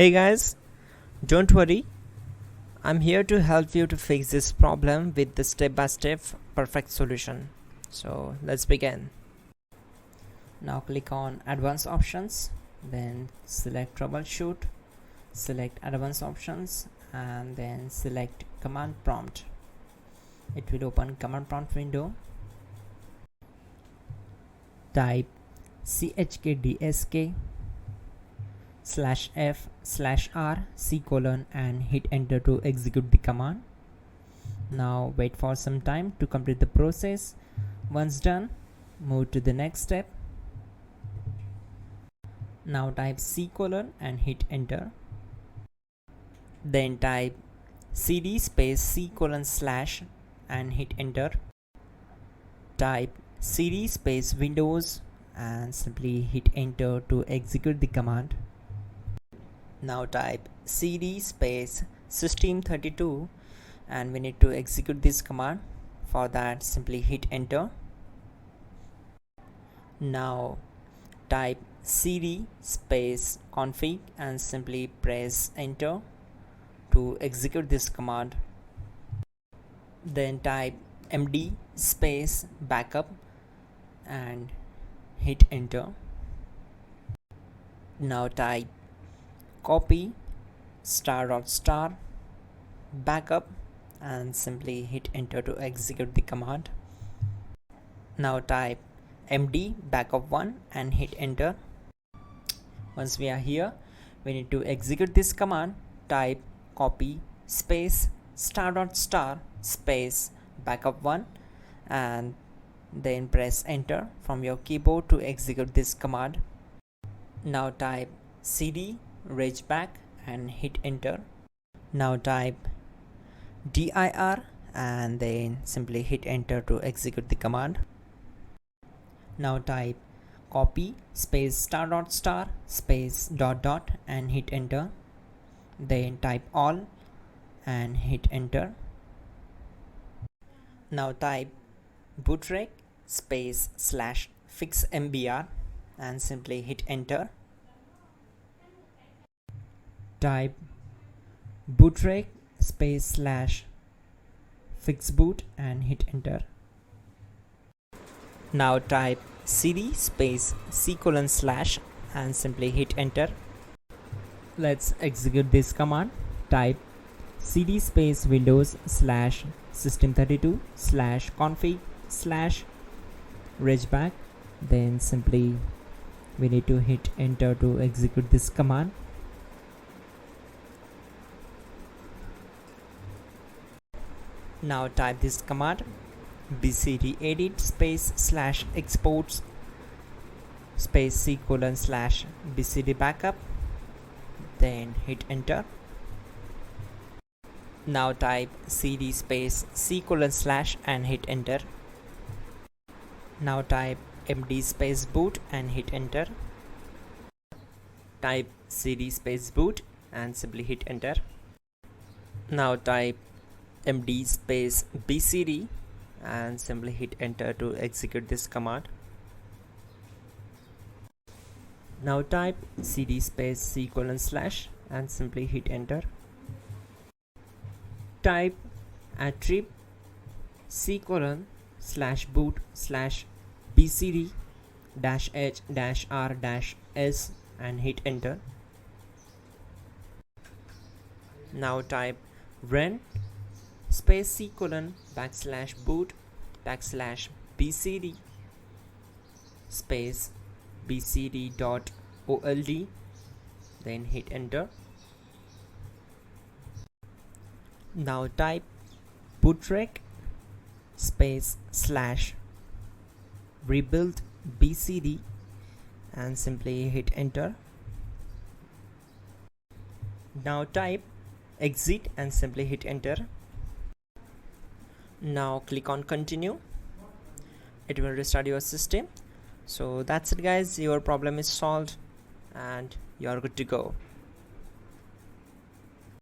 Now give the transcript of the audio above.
Hey guys, don't worry, I'm here to help you to fix this problem with the step-by-step perfect solution. So let's begin. Now click on advanced options, then select troubleshoot, select advanced options, and then select command prompt. It will open command prompt window. Type chkdsk /f/r and hit enter to execute the command. Now wait for some time to complete the process. Once done, move to the next step. Now type and hit enter. Then type cd space c:/ and hit enter. Type cd space windows and simply hit enter to execute the command. Now type cd space system32 and we need to execute this command. For that, simply hit enter. Now type cd space config and simply press enter to execute this command. Then type md space backup and hit enter. Now type copy ** backup and simply hit enter to execute the command. Now type md backup1 and hit enter. Once we are here, we need to execute this command. Type copy space ** space backup1 and then press enter from your keyboard to execute this command. Now type cd regback and hit enter. Now type dir and then simply hit enter to execute the command. Now type copy space ** space ... and hit enter. Then type all and hit enter. Now type bootrec space /fixmbr and simply hit enter. Type bootrec space /fixboot and hit enter. Now type cd space c:/ and simply hit enter. Let's execute this command. Type cd space windows /system32 /config /regback. Then simply we need to hit enter to execute this command. Now type this command bcd edit space /exports space c:/ bcd backup, then hit enter. Now type cd space c:/ and hit enter. Now type md space boot and hit enter. Type cd space boot and simply hit enter. Now type md space bcd and simply hit enter to execute this command. Now type cd space c:/ and simply hit enter. Type attrib c:/boot /bcd -h-r-s and hit enter. Now type run space c:/ /boot /bcd space bcd.old, then hit enter. Now type bootrec space /rebuild bcd and simply hit enter. Now type exit and simply hit enter. Now click on continue. It will restart your system. So that's it guys, your problem is solved and you are good to go.